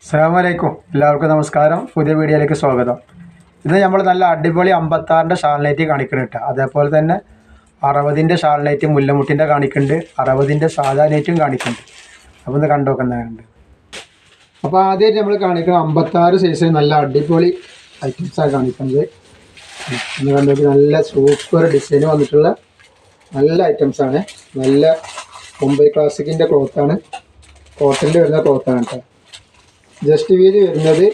അസ്സലാമു അലൈക്കും. എല്ലാവർക്കും നമസ്കാരം. പുതിയ വീഡിയോയിലേക്ക് സ്വാഗതം. ഇന്ന് നമ്മൾ നല്ല അടിപൊളി 56ൻ്റെ ഷാൾനൈറ്റ് കാണിക്കുന്നുണ്ട്. അതേപോലെ തന്നെ 60ൻ്റെ ഷാൾനൈറ്റ് മുല്ലമുട്ടിൻ്റെ കാണിക്കുന്നുണ്ട്, 60ൻ്റെ സാധാ നൈറ്റും കാണിക്കുന്നുണ്ട്. അപ്പോൾ ഇത് കണ്ടു നോക്കുന്നുണ്ട്. അപ്പോൾ ആദ്യമായിട്ട് നമ്മൾ കാണിക്കുന്നത് 56 സൈസ് നല്ല അടിപൊളി ഐറ്റംസാണ് കാണിക്കുന്നത്. ഒന്ന് കണ്ടു, നല്ല സൂപ്പർ ഡിസൈൻ വന്നിട്ടുള്ള നല്ല ഐറ്റംസാണ്. നല്ല മുംബൈ ക്ലാസിക്കിൻ്റെ ക്ലോത്താണ്, കോട്ടണിൽ വരുന്ന ക്ലോത്താണ് കേട്ടോ. ജസ്റ്റ് വീതി വരുന്നത്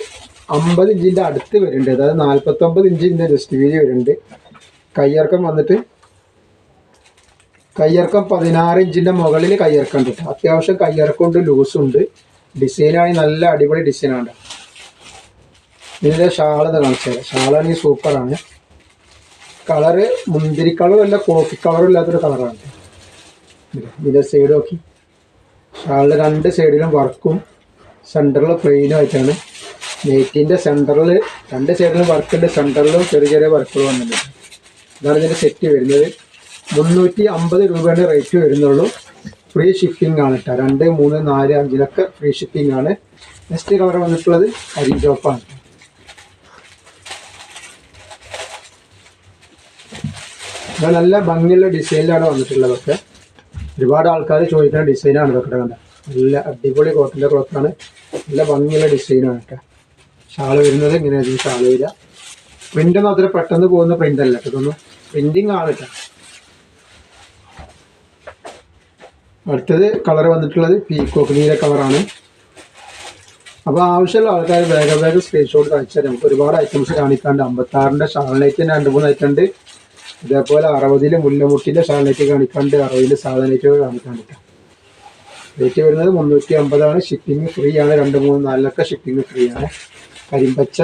50 ഇഞ്ചിൻ്റെ അടുത്ത് വരുന്നുണ്ട്. അതായത് 49 ഇഞ്ചിൻ്റെ ജസ്റ്റ് വീതി വരുന്നുണ്ട്. കയ്യിറക്കം വന്നിട്ട് കയ്യിറക്കം 16 ഇഞ്ചിൻ്റെ മുകളിൽ കയ്യിറക്കം ഉണ്ട്. അത്യാവശ്യം കയ്യിറക്കമുണ്ട്, ലൂസുണ്ട്. ഡിസൈനായി നല്ല അടിപൊളി ഡിസൈനാണ്. ഇതിൻ്റെ ഷാളെന്ന് കാണിച്ചാൽ ഷാളാണെങ്കിൽ സൂപ്പറാണ്. കളറ് മുന്തിരി കളറല്ല, കോഫി കളറും ഇല്ലാത്തൊരു കളറാണ്. ഇതിൻ്റെ സൈഡ് നോക്കി, ഷാളിൻ്റെ രണ്ട് സൈഡിലും വർക്കും സെൻറ്ററിൽ പ്ലെയിനും ആയിട്ടാണ്. നെറ്റിൻ്റെ സെൻറ്ററിൽ രണ്ട് സൈഡിലും വർക്കുണ്ട്, സെൻറ്ററിലും ചെറിയ ചെറിയ വർക്കുകൾ വന്നിട്ടുണ്ട്. ഇതാണ് ഇതിൻ്റെ സെറ്റ് വരുന്നത്. 350 രൂപയാണ് റേറ്റ് വരുന്നുള്ളൂ. ഫ്രീ ഷിപ്പിംഗ് ആണ് കേട്ടോ. 2, 3, 4, 5 ഫ്രീ ഷിപ്പിംഗ് ആണ്. നെക്സ്റ്റ് കളർ വന്നിട്ടുള്ളത് കരിഞ്ചോപ്പാണ്. അത് നല്ല ഭംഗിയുള്ള ഡിസൈനിലാണ് വന്നിട്ടുള്ളതൊക്കെ. ഒരുപാട് ആൾക്കാർ ചോദിക്കുന്ന ഡിസൈനാണ് ഇതൊക്കെ. കണ്ട നല്ല അടിപൊളി കോട്ടൻ്റെ ക്ലോത്താണ്, നല്ല ഭംഗിയുള്ള ഡിസൈനാണ് കേട്ടോ. ഷാള് വരുന്നത് ഇങ്ങനെയായിരിക്കും ഷാള് വരിക. പ്രിൻ്റൊന്നും അത്ര പെട്ടെന്ന് പോകുന്ന പ്രിൻ്റ് അല്ല കേട്ടോ, ഇതൊന്നും പ്രിൻറ്റിങ് ആണ് കേട്ടോ. അടുത്തത് കളർ വന്നിട്ടുള്ളത് പീക്കോക്ക് നീല കളറാണ്. അപ്പോൾ ആവശ്യമുള്ള ആൾക്കാർ വേഗം സ്ക്രീൻഷോട്ട് അയച്ചാൽ നമുക്ക് ഒരുപാട് ഐറ്റംസ് കാണിക്കാണ്ട്. 56ൻ്റെ ഷാൾനൈറ്റ് 2-3 ഐറ്റം ഉണ്ട്. ഇതേപോലെ 60ൽ മുല്ലമുട്ടിൻ്റെ ഷാൾനൈറ്റ് കാണിക്കാണ്ട്, 60ൽ സാധാ നൈറ്റ് കാണിക്കാണ്ട് കേട്ടോ. റേറ്റ് വരുന്നത് 350 ആണ്. ഷിപ്പിംഗ് ഫ്രീ ആണ്. 2, 3, 4 ഷിപ്പിംഗ് ഫ്രീ ആണ്. കരിമ്പച്ച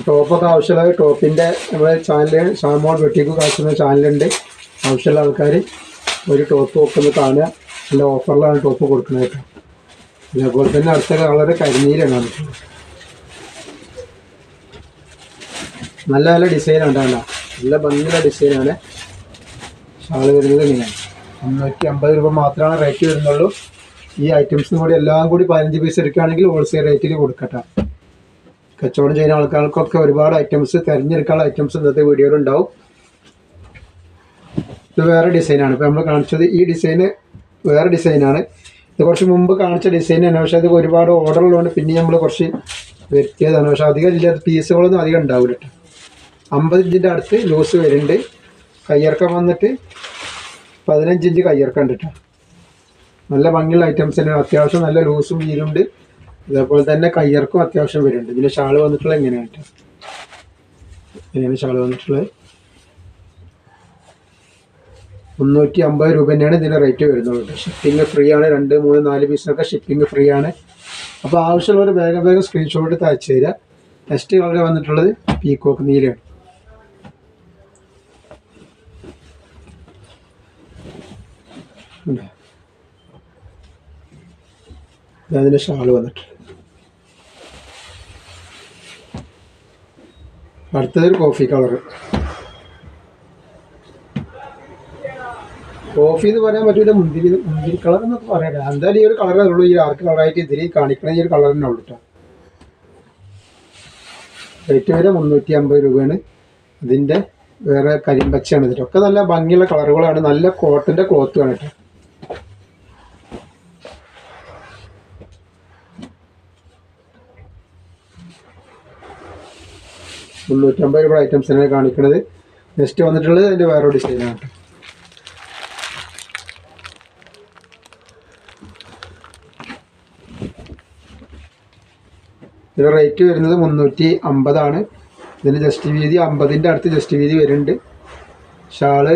ടോപ്പൊക്കെ ആവശ്യമുള്ള ടോപ്പിൻ്റെ നമ്മുടെ ചാനൽ ഷാമോൾ വെട്ടിക്ക് കാശുന്ന ചാനലുണ്ട്. ആവശ്യമുള്ള ആൾക്കാർ ഒരു ടോപ്പ് ഒക്കെ കാണുക. നല്ല ഓഫറിലാണ് ടോപ്പ് കൊടുക്കുന്നത് കേട്ടോ. അതേപോലെ തന്നെ അടുത്ത കളർ കരിനീലാണ്. നല്ല നല്ല ഡിസൈനാണ് കേട്ടോ, നല്ല ഭംഗിയുള്ള ഡിസൈനാണ്. ഷാള് വരുന്നത് ഇങ്ങനെയാണ്. 350 രൂപ മാത്രമാണ് റേറ്റ് വരുന്നുള്ളൂ. ഈ ഐറ്റംസിനും കൂടി എല്ലാം കൂടി 15 പീസ് എടുക്കുകയാണെങ്കിൽ ഹോൾസെയിൽ റേറ്റിൽ കൊടുക്കട്ടെ. കച്ചവടം ചെയ്യുന്ന ആൾക്കാർക്കൊക്കെ ഒരുപാട് ഐറ്റംസ് തിരഞ്ഞെടുക്കാനുള്ള ഐറ്റംസ് ഇന്നത്തെ വീഡിയോയിലുണ്ടാവും. ഇത് വേറെ ഡിസൈനാണ്. ഇപ്പോൾ നമ്മൾ കാണിച്ചത് ഈ ഡിസൈന് വേറെ ഡിസൈനാണ്. ഇത് കുറച്ച് മുമ്പ് കാണിച്ച ഡിസൈൻ തന്നെ, പക്ഷേ അത് ഒരുപാട് ഓർഡർ ഉള്ളതുകൊണ്ട് പിന്നെ നമ്മൾ കുറച്ച് വ്യക്തിയതാണ്. പക്ഷേ അധികം ഇല്ലാത്ത പീസുകളൊന്നും അധികം ഉണ്ടാവില്ല കേട്ടോ. 50 ഇഞ്ചിൻ്റെ അടുത്ത് ലൂസ് വരുന്നുണ്ട്. കയ്യിറക്കം വന്നിട്ട് 15 ഇഞ്ച് കയ്യിറക്കം ഉണ്ട് കേട്ടോ. നല്ല ഭംഗിയുള്ള ഐറ്റംസ് തന്നെ. അത്യാവശ്യം നല്ല ലൂസും വീലുണ്ട്. അതേപോലെ തന്നെ കയ്യിറക്കും അത്യാവശ്യം വരുന്നുണ്ട്. ഇതിൻ്റെ ഷാള് വന്നിട്ടുള്ളത് എങ്ങനെയാണ് കേട്ടോ. ഇങ്ങനെയാണ് ഷാള് വന്നിട്ടുള്ളത്. 350 രൂപ തന്നെയാണ് ഇതിൻ്റെ റേറ്റ് വരുന്നുള്ളൂ. ഷിപ്പിംഗ് ഫ്രീ ആണ്. 2, 3, 4 പീസിനൊക്കെ ഷിപ്പിംഗ് ഫ്രീ ആണ്. അപ്പോൾ ആവശ്യമുള്ളവർ വേഗം സ്ക്രീൻഷോട്ട് അയച്ചു തരിക. നെക്സ്റ്റ് കളർ വന്നിട്ടുള്ളത് പീക്കോക്ക് നീലയാണ്. അതിൻ്റെ ഷാള് വന്നിട്ട് അടുത്തതൊരു കോഫി കളറ്. കോഫി എന്ന് പറയാൻ പറ്റില്ല, മുന്തിരി കളർ എന്നൊക്കെ പറയാം. എന്തായാലും ഈ ഒരു കളറേ ഉള്ളൂ. ഈ ആർക്ക് കളറായിട്ട് ഇതിൽ കാണിക്കണ ഈ ഒരു കളർ തന്നെ ഉള്ളൂ കേട്ടോ. റേറ്റ് വരെ 350 രൂപയാണ്. ഇതിൻ്റെ വേറെ കരിമ്പച്ചയാണ്. ഇതിലൊക്കെ നല്ല ഭംഗിയുള്ള കളറുകളാണ്. നല്ല കോട്ടൻ്റെ ക്ലോത്തുമാണ് കേട്ടോ. ₹350 ഐറ്റംസിനാണ് കാണിക്കുന്നത്. നെക്സ്റ്റ് വന്നിട്ടുള്ളത് അതിൻ്റെ വേറെ ഡിസൈനാണ് കേട്ടോ. ഇതിൻ്റെ റേറ്റ് വരുന്നത് 350 ആണ്. ഇതിന് ജസ്റ്റ് വീതി 50ൻ്റെ അടുത്ത് ജസ്റ്റ് വീതി വരുന്നുണ്ട്. ഷാള്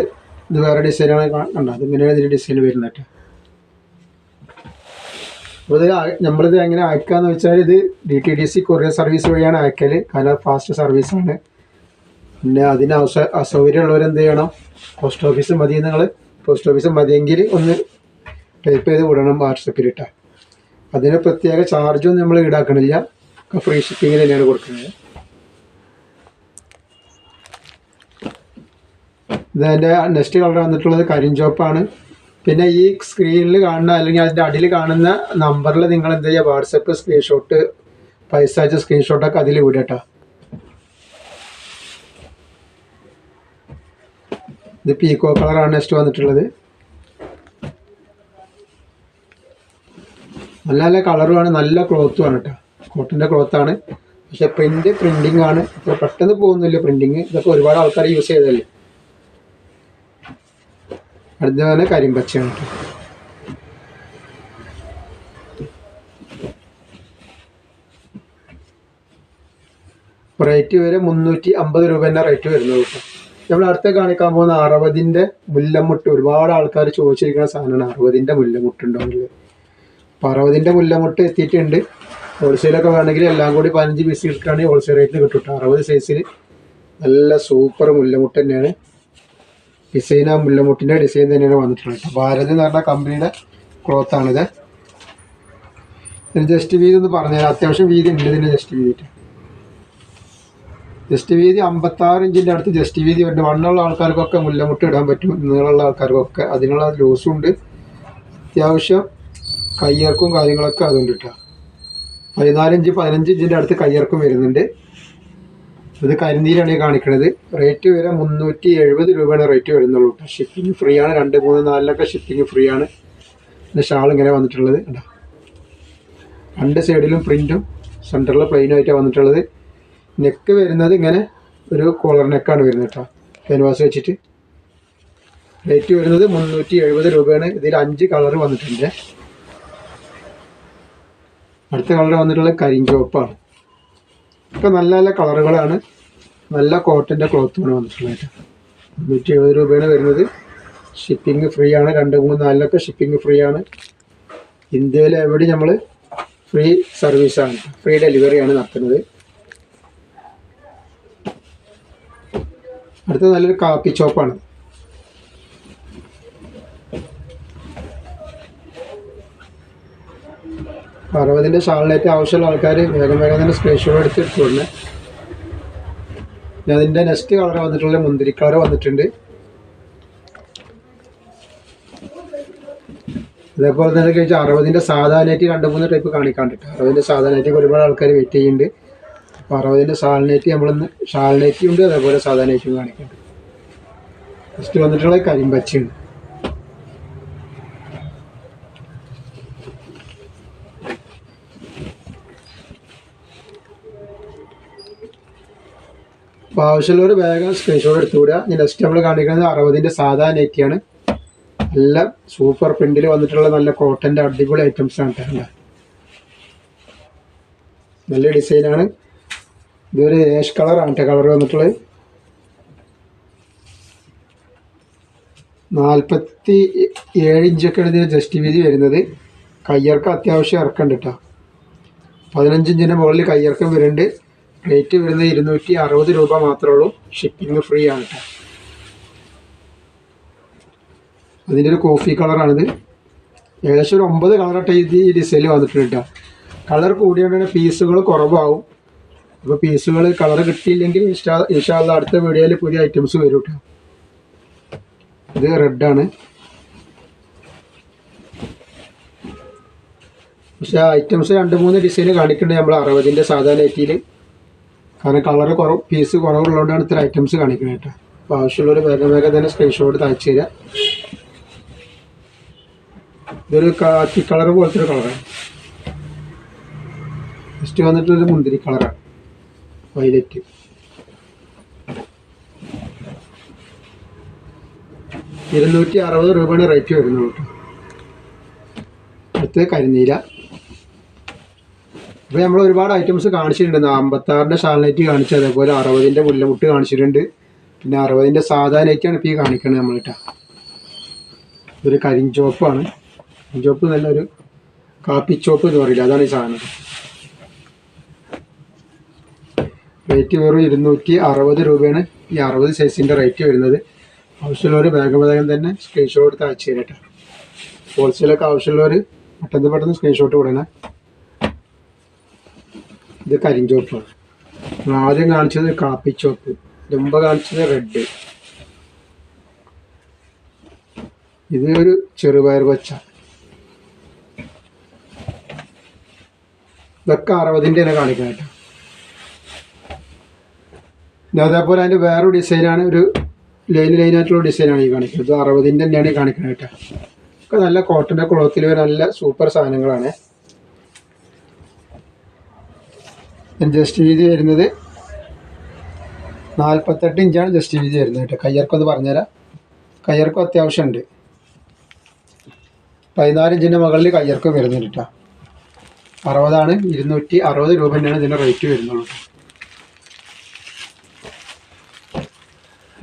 ഇത് വേറെ ഡിസൈനാണ് കണ്ടത്. അതിങ്ങനെയാണ് ഇതിൻ്റെ ഡിസൈൻ വരുന്നത് കേട്ടോ. അപ്പോൾ ഇത് നമ്മളിത് എങ്ങനെ അയക്കാന്ന് വെച്ചാൽ ഇത് DTDC കൊറിയർ സർവീസ് വഴിയാണ് അയക്കൽ. കാരണം ഫാസ്റ്റ് സർവീസാണ്. പിന്നെ അതിന് അസൗകര്യമുള്ളവർ എന്ത് ചെയ്യണം, പോസ്റ്റ് ഓഫീസ് മതി. നിങ്ങൾ പോസ്റ്റ് ഓഫീസ് മതിയെങ്കിൽ ഒന്ന് ടൈപ്പ് ചെയ്ത് വിടണം വാട്സപ്പിൽ ഇട്ടാൽ. അതിന് പ്രത്യേക ചാർജൊന്നും നമ്മൾ ഈടാക്കണില്ല. ഫ്രീ ഷിപ്പിങ്ങിൽ തന്നെയാണ് കൊടുക്കുന്നത്. ഇതിൻ്റെ നെക്സ്റ്റ് കളർ വന്നിട്ടുള്ളത് കരിഞ്ചോപ്പാണ്. പിന്നെ ഈ സ്ക്രീനിൽ കാണുന്ന അല്ലെങ്കിൽ അതിൻ്റെ അടിയിൽ കാണുന്ന നമ്പറിൽ നിങ്ങൾ എന്ത് ചെയ്യുക, വാട്സപ്പ് സ്ക്രീൻഷോട്ട്, പൈസ അയച്ച സ്ക്രീൻഷോട്ടൊക്കെ അതിൽ വിടട്ടോ. ഇത് പീക്കോ കളറാണ് നെക്സ്റ്റ് വന്നിട്ടുള്ളത്. നല്ല നല്ല കളറുമാണ്, നല്ല ക്ലോത്തുമാണ് കേട്ടോ. കോട്ടൻ്റെ ക്ലോത്താണ്. പക്ഷെ പ്രിൻറ്റിങ് ആണ്. അത്ര പെട്ടെന്ന് പോകുന്നില്ല പ്രിൻറ്റിങ്. ഇതൊക്കെ ഒരുപാട് ആൾക്കാർ യൂസ് ചെയ്തതല്ലേ. അടുത്തതാണ് കരിമ്പച്ചയാണ് കേട്ടോ. റേറ്റ് വരെ 350 രൂപ തന്നെ റേറ്റ് വരുന്നത് കേട്ടോ. നമ്മൾ അടുത്ത കാണിക്കാൻ പോകുന്ന 60-ൻ്റെ മുല്ലമുട്ട്. ഒരുപാട് ആൾക്കാർ ചോദിച്ചിരിക്കുന്ന സാധനമാണ് 60-ൻ്റെ മുല്ലമുട്ടുണ്ടോന്നുള്ളത്. അപ്പോൾ 60-ൻ്റെ മുല്ലമുട്ട് എത്തിയിട്ടുണ്ട്. ഹോൾസെയിലൊക്കെ വേണമെങ്കിൽ എല്ലാം കൂടി 15 പീസ് കിട്ടുകയാണെങ്കിൽ ഹോൾസെയിൽ റേറ്റിൽ കിട്ടും കേട്ടോ. 60 സൈസിൽ നല്ല സൂപ്പർ മുല്ലമുട്ട് തന്നെയാണ്. ഡിസൈൻ ആ മുല്ലമുട്ടിൻ്റെ ഡിസൈൻ തന്നെയാണ് വന്നിട്ടുള്ളത് കേട്ടോ. ഭാരത് എന്ന് പറഞ്ഞ കമ്പനിയുടെ ക്ലോത്താണിത്. ജസ്റ്റ് വീതി ഒന്ന് പറഞ്ഞുതരാം. അത്യാവശ്യം വീതി ഉണ്ട് ഇതിൻ്റെ ജസ്റ്റ് വീതി. ജസ്റ്റ് വീതി 56 ഇഞ്ചിൻ്റെ അടുത്ത് ജസ്റ്റ് വീതി വരുന്നുണ്ട്. വണ്ണമുള്ള ആൾക്കാർക്കൊക്കെ മുല്ലമുട്ട് ഇടാൻ പറ്റും. നീളമുള്ള ആൾക്കാർക്കൊക്കെ അതിനുള്ള ലൂസും ഉണ്ട്. അത്യാവശ്യം കയ്യിറക്കും കാര്യങ്ങളൊക്കെ അതുകൊണ്ട് കേട്ടോ. 14 ഇഞ്ച് 15 ഇഞ്ചിൻ്റെ അടുത്ത് കയ്യിറക്കും വരുന്നുണ്ട്. ഇത് കരിനീലാണ് കാണിക്കുന്നത്. റേറ്റ് വരെ 370 രൂപയാണ് റേറ്റ് വരുന്നുള്ളൂ കേട്ടോ. ഷിപ്പിംഗ് ഫ്രീ ആണ്. 2, 3, 4 ഷിപ്പിംഗ് ഫ്രീ ആണ്. പിന്നെ ഷാൾ ഇങ്ങനെ വന്നിട്ടുള്ളത് കേട്ടോ. 2 സൈഡിലും പ്രിൻറ്റും സെൻറ്ററിൽ പ്ലെയിനും ആയിട്ടാണ് വന്നിട്ടുള്ളത്. നെക്ക് വരുന്നത് ഇങ്ങനെ ഒരു കോളർ നെക്കാണ് വരുന്നത് കേട്ടോ. ക്യാൻവാസ് വെച്ചിട്ട്. റേറ്റ് വരുന്നത് 370 രൂപയാണ്. ഇതിൽ 5 കളർ വന്നിട്ടുണ്ട്. അടുത്ത കളർ വന്നിട്ടുള്ളത് കരിഞ്ചുവപ്പാണ്. ഒക്കെ നല്ല നല്ല കളറുകളാണ്. നല്ല കോട്ടൻ്റെ ക്ലോത്തുമാണ് വന്നിട്ടുള്ളത്. 370 രൂപയാണ് വരുന്നത്. ഷിപ്പിംഗ് ഫ്രീ ആണ്. 2, 3, 4 ഷിപ്പിംഗ് ഫ്രീ ആണ്. ഇന്ത്യയിൽ എവിടെ നമ്മൾ ഫ്രീ സർവീസാണ്, ഫ്രീ ഡെലിവറിയാണ് നടത്തുന്നത്. അടുത്ത നല്ലൊരു കാപ്പി ചോപ്പാണ്. അപ്പോൾ 60-ൻ്റെ ഷാളിനായിട്ട് ആവശ്യമുള്ള ആൾക്കാർ വേഗം തന്നെ സ്ക്രീൻഷോട്ട് എടുത്ത് ഇട്ടുകൊണ്ട്. പിന്നെ അതിൻ്റെ നെക്സ്റ്റ് കളർ വന്നിട്ടുള്ള മുന്തിരി കളർ വന്നിട്ടുണ്ട്. അതേപോലെ തന്നെ കഴിച്ചാൽ 60-ൻ്റെ സാധാരണയായിട്ട് 2, 3 ടൈപ്പ് കാണിക്കാണ്ടിട്ട്. 60-ൻ്റെ സാധാരണയായിട്ട് ഒരുപാട് ആൾക്കാർ വെയിറ്റ് ചെയ്യുന്നുണ്ട്. അപ്പോൾ 60-ൻ്റെ ഷാളിനായിട്ട് നമ്മളിന്ന് ഷാളിനായിട്ടും ഉണ്ട്, അതേപോലെ സാധാരണയായിട്ടും കാണിക്കുന്നുണ്ട്. നെക്സ്റ്റ് വന്നിട്ടുള്ള കരിമ്പച്ചയാണ്. അപ്പോൾ ആവശ്യമുള്ളവർ വേഗം സ്ക്രീൻഷോട്ട് എടുത്തുകൂടുക. ഇനി നെക്സ്റ്റ് നമ്മൾ കാണിക്കുന്നത് 60-ൻ്റെ സാധാ നെറ്റിയാണ്. നല്ല സൂപ്പർ പ്രിന്റിൽ വന്നിട്ടുള്ള നല്ല കോട്ടൻ്റെ അടിപൊളി ഐറ്റംസ് ആണ് കേട്ടോ. നല്ല ഡിസൈനാണ്. ഇതൊരു ഏഷ് കളറാണ് കേട്ടോ കളർ വന്നിട്ടുള്ളത്. 47 ഇഞ്ചൊക്കെയാണ് ഇതിന് ജസ്റ്റ് വീതി വരുന്നത്. കയ്യിറക്കം അത്യാവശ്യം ഇറക്കുന്നുണ്ട് കേട്ടോ. 15 ഇഞ്ചിൻ്റെ മുകളിൽ കയ്യിറക്കം വരുന്നുണ്ട്. റേറ്റ് വരുന്നത് 260 രൂപ മാത്രമേ ഉള്ളൂ. ഷിപ്പിംഗ് ഫ്രീ ആണ് കേട്ടോ. അതിൻ്റെ ഒരു കോഫി കളറാണിത്. ഏകദേശം ഒരു 9 കളറായിട്ട് ഈ ഡിസൈനിൽ വന്നിട്ടുണ്ട് കേട്ടോ. കളർ കൂടിയോണ്ട് പീസുകൾ കുറവാകും. അപ്പോൾ പീസുകൾ കളർ കിട്ടിയില്ലെങ്കിൽ ഇൻഷാ അല്ലാഹ് അടുത്ത വീഡിയോയിൽ പുതിയ ഐറ്റംസ് വരും കേട്ടോ. ഇത് റെഡാണ്. പക്ഷേ ഐറ്റംസ് 2, 3 ഡിസൈൻ കാണിക്കുന്നുണ്ട് നമ്മൾ 60-ൻ്റെ സാധാരണ നെറ്റിയിൽ. കാരണം കളർ പീസ് കുറവുള്ളതുകൊണ്ടാണ് ഇത്ര ഐറ്റംസ് കാണിക്കുന്നത് കേട്ടോ. അപ്പോൾ ആവശ്യമുള്ളവർ വേഗം തന്നെ സ്ക്രീൻഷോട്ട് അയച്ചു തരിക. ഇതൊരു കാക്കി കളർ പോലത്തെ ഒരു കളറാണ്. നെക്സ്റ്റ് വന്നിട്ടൊരു മുന്തിരി കളറാണ്, വൈലറ്റ്. ₹260 രൂപയാണ് റേറ്റ് വരുന്നത് കേട്ടോ. അടുത്ത് കരിനീല. അപ്പോൾ നമ്മൾ ഒരുപാട് ഐറ്റംസ് കാണിച്ചിട്ടുണ്ട്. 56-ൻ്റെ ഷാൾനൈറ്റ് കാണിച്ചു, അതേപോലെ 60-ൻ്റെ മുല്ലമുട്ട് കാണിച്ചിട്ടുണ്ട്. പിന്നെ 60-ൻ്റെ സാധാ നൈറ്റാണ് ഇപ്പോൾ ഈ കാണിക്കുന്നത് നമ്മൾ കേട്ടോ. ഇതൊരു കരിഞ്ചോപ്പാണ്. കരിഞ്ചോപ്പ് നല്ലൊരു കാപ്പിച്ചോപ്പ് എന്ന് പറയില്ല, അതാണ് ഈ സാധനം. റേറ്റ് വെറും 260 രൂപയാണ് ഈ 60 സൈസിൻ്റെ റേറ്റ് വരുന്നത്. ആവശ്യമുള്ളവർ വേഗം തന്നെ സ്ക്രീൻഷോട്ട് എടുത്ത് അയച്ചു തരാം കേട്ടോ. ഹോൾസെയിലൊക്കെ ആവശ്യമുള്ളവർ പെട്ടെന്ന് സ്ക്രീൻഷോട്ട് വിടണേ. ഇത് കരിഞ്ചോപ്പാണ്. ആദ്യം കാണിച്ചത് കാപ്പിച്ചോപ്പ്, മുമ്പ് കാണിച്ചത് റെഡ്. ഇത് ഒരു ചെറുപയർ പച്ച. ഇതൊക്കെ 60-ൻ്റെ തന്നെ കാണിക്കണം കേട്ടോ. അതേപോലെ അതിൻ്റെ വേറൊരു ഡിസൈനാണ്, ഒരു ലൈനായിട്ടുള്ള ഡിസൈനാണ് ഈ കാണിക്കുന്നത്. ഇത് 60-ൻ്റെ തന്നെയാണ് ഈ കാണിക്കുന്നത് കേട്ടോ. ഒക്കെ നല്ല കോട്ടൻ്റെ ക്ലോത്തിൽ നല്ല സൂപ്പർ സാധനങ്ങളാണ്. ജസ്റ്റ് വീതി വരുന്നത് 48 ഇഞ്ചാണ് ജസ്റ്റ് വീതി വരുന്നത് കേട്ടോ. കയ്യർക്കം ഒന്ന് പറഞ്ഞുതരാം. കയ്യർക്കം അത്യാവശ്യമുണ്ട്. 14 ഇഞ്ചിൻ്റെ മുകളിൽ കയ്യർക്കം വരുന്നുണ്ട് കേട്ടോ. 60 260 രൂപ തന്നെയാണ് ഇതിൻ്റെ റേറ്റ് വരുന്നുള്ളൂ.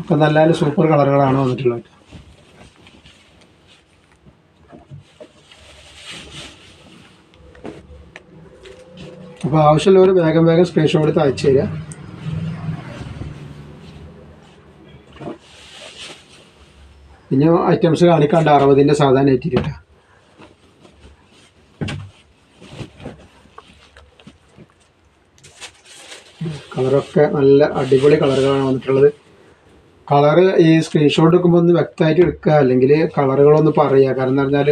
ഒക്കെ നല്ല നല്ല സൂപ്പർ കളറുകളാണ് വന്നിട്ടുള്ളത്. അപ്പോൾ ആവശ്യമുള്ളവർ വേഗം സ്ക്രീൻഷോട്ട് എടുത്ത് അയച്ചു തരിക. പിന്നെ ഐറ്റംസ് കാണിക്കാണ്ട് 60-ൻ്റെ സാധാരണ ഏറ്റിട്ടാ. കളറൊക്കെ നല്ല അടിപൊളി കളറുകളാണ് വന്നിട്ടുള്ളത്. കളറ് ഈ സ്ക്രീൻഷോട്ട് എടുക്കുമ്പോൾ ഒന്ന് വ്യക്തമായിട്ട് എടുക്കുക, അല്ലെങ്കിൽ കളറുകളൊന്ന് പറയുക. കാരണം എന്ന് പറഞ്ഞാൽ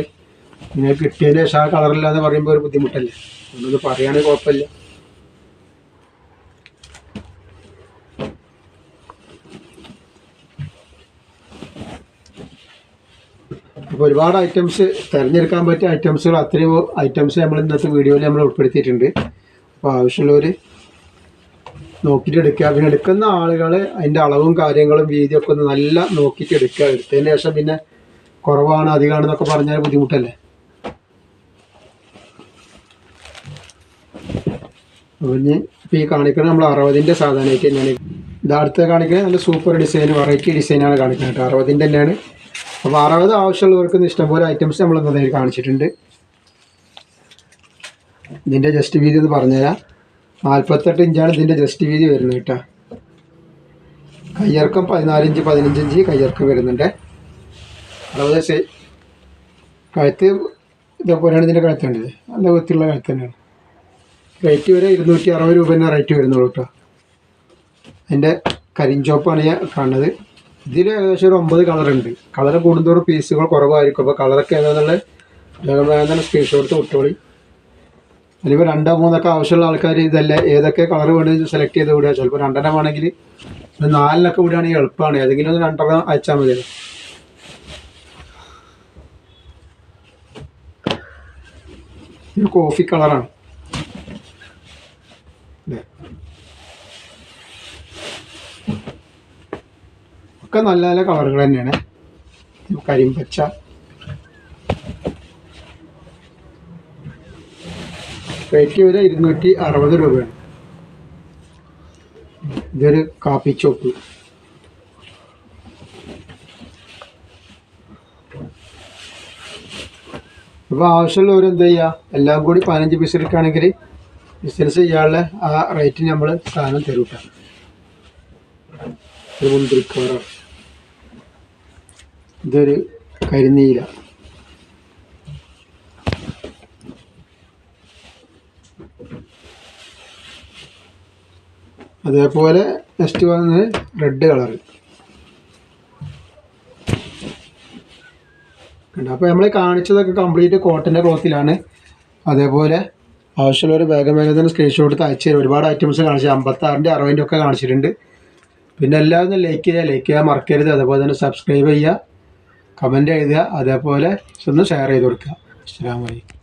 നിങ്ങൾക്ക് കിട്ടിയതിന് ശേഷം ആ കളറില്ല എന്ന് പറയുമ്പോൾ ഒരു ബുദ്ധിമുട്ടല്ലേ. ഒന്നൊന്ന് പറയുകയാണെങ്കിൽ കുഴപ്പമില്ല. അപ്പോൾ ഒരുപാട് ഐറ്റംസ് തിരഞ്ഞെടുക്കാൻ പറ്റിയ ഐറ്റംസുകൾ, അത്രയും ഐറ്റംസ് നമ്മൾ ഇന്നത്തെ വീഡിയോയിൽ നമ്മൾ ഉൾപ്പെടുത്തിയിട്ടുണ്ട്. അപ്പോൾ ആവശ്യമുള്ളവർ നോക്കിയിട്ട് എടുക്കുക. പിന്നെ എടുക്കുന്ന ആളുകൾ അതിൻ്റെ അളവും കാര്യങ്ങളും വീതിയൊക്കെ ഒന്ന് നല്ല നോക്കിയിട്ട് എടുക്കുക. എടുത്തതിന് ശേഷം പിന്നെ കുറവാണ് അധികമാണെന്നൊക്കെ പറഞ്ഞാൽ ബുദ്ധിമുട്ടല്ലേ. പിന്നെ ഇപ്പോൾ ഈ കാണിക്കുന്നത് നമ്മൾ 60-ൻ്റെ സാധാരണയായിട്ട് തന്നെയാണ്. ഇതടുത്ത് കാണിക്കുന്നത് നല്ല സൂപ്പർ ഡിസൈൻ, വെറൈറ്റി ഡിസൈനാണ് കാണിക്കുന്നത് കേട്ടോ. 60-ൻ്റെ തന്നെയാണ്. അപ്പോൾ 60 ആവശ്യമുള്ളവർക്ക് ഇഷ്ടംപോലെ ഐറ്റംസ് നമ്മൾ ഇന്നത്തെ കാണിച്ചിട്ടുണ്ട്. ഇതിൻ്റെ ജസ്റ്റ് വീതി എന്ന് പറഞ്ഞുതരാം. 48 ഇഞ്ചാണ് ഇതിൻ്റെ ജസ്റ്റ് വീതി വരുന്നത് കേട്ടോ. കയ്യിറക്കം 14 ഇഞ്ച് 15 ഇഞ്ച് കയ്യിറക്കം വരുന്നുണ്ട്. 60 കഴുത്ത് ഇതേപോലെയാണ് ഇതിൻ്റെ കഴുത്തുണ്ടത്. നല്ല വൃത്തിയുള്ള കഴുത്ത് തന്നെയാണ്. റേറ്റ് വരെ 260 രൂപ തന്നെ റേറ്റ് വരുന്നുള്ളൂ കേട്ടോ. അതിൻ്റെ കരിഞ്ചോപ്പാണ് ഞാൻ കാണുന്നത്. ഇതിൽ ഏകദേശം ഒരു 9 കളറുണ്ട്. കളർ കൂടുന്തോറും പീസുകൾ കുറവായിരിക്കും. അപ്പോൾ കളറൊക്കെ ഏതാണെന്നുള്ളത് വേഗം തന്നെ സ്ക്രീൻഷോട്ട് വിട്ടോളി. അല്ലെങ്കിൽ 2-3 ആവശ്യമുള്ള ആൾക്കാർ ഇതല്ലേ ഏതൊക്കെ കളർ വേണമെങ്കിൽ സെലക്ട് ചെയ്ത് വിടുക. ചിലപ്പോൾ 2 ആണെങ്കിൽ 4 വിടുകയാണെങ്കിൽ എളുപ്പമാണ്. ഏതെങ്കിലും ഒന്ന് 2 അയച്ചാൽ മതി. ഇത് കോഫി കളറാണ്. ഒക്കെ നല്ല നല്ല കളറുകൾ തന്നെയാണ്. കരിമ്പച്ച, റേറ്റ് വരെ 260 രൂപയാണ്. ഇതൊരു കാപ്പി ചോപ്പ്. അപ്പോൾ ആവശ്യമുള്ളവർ എന്ത് ചെയ്യുക, എല്ലാം കൂടി 15 പീസ് എടുക്കുകയാണെങ്കിൽ ബിസിനസ് ചെയ്യാനുള്ള ആ റേറ്റിന് നമ്മൾ സാധനം തരും കേട്ടോ. ഒരു മുന്തിരിക്കോറ, ഇതൊരു കരിനീല, അതേപോലെ നെക്സ്റ്റ് വന്നത് റെഡ് കളർ. അപ്പോൾ നമ്മൾ കാണിച്ചതൊക്കെ കംപ്ലീറ്റ് കോട്ടൻ്റെ ക്ലോത്തിലാണ്. അതേപോലെ ആവശ്യമുള്ളവർ വേഗം തന്നെ സ്ക്രീൻഷോട്ട് എടുത്ത് അയച്ചു തരും. ഒരുപാട് ഐറ്റംസ് കാണിച്ചു, 56-ൻ്റെ 60-ൻ്റെ ഒക്കെ കാണിച്ചിട്ടുണ്ട്. പിന്നെ എല്ലാവരും ലൈക്ക് ചെയ്യുക മറക്കരുത്. അതേപോലെ തന്നെ സബ്സ്ക്രൈബ് ചെയ്യുക, കമൻറ്റ് എഴുതുക, അതേപോലെ ഒന്ന് ഷെയർ ചെയ്ത് കൊടുക്കുക. അസ്സലാമു അലൈക്കും.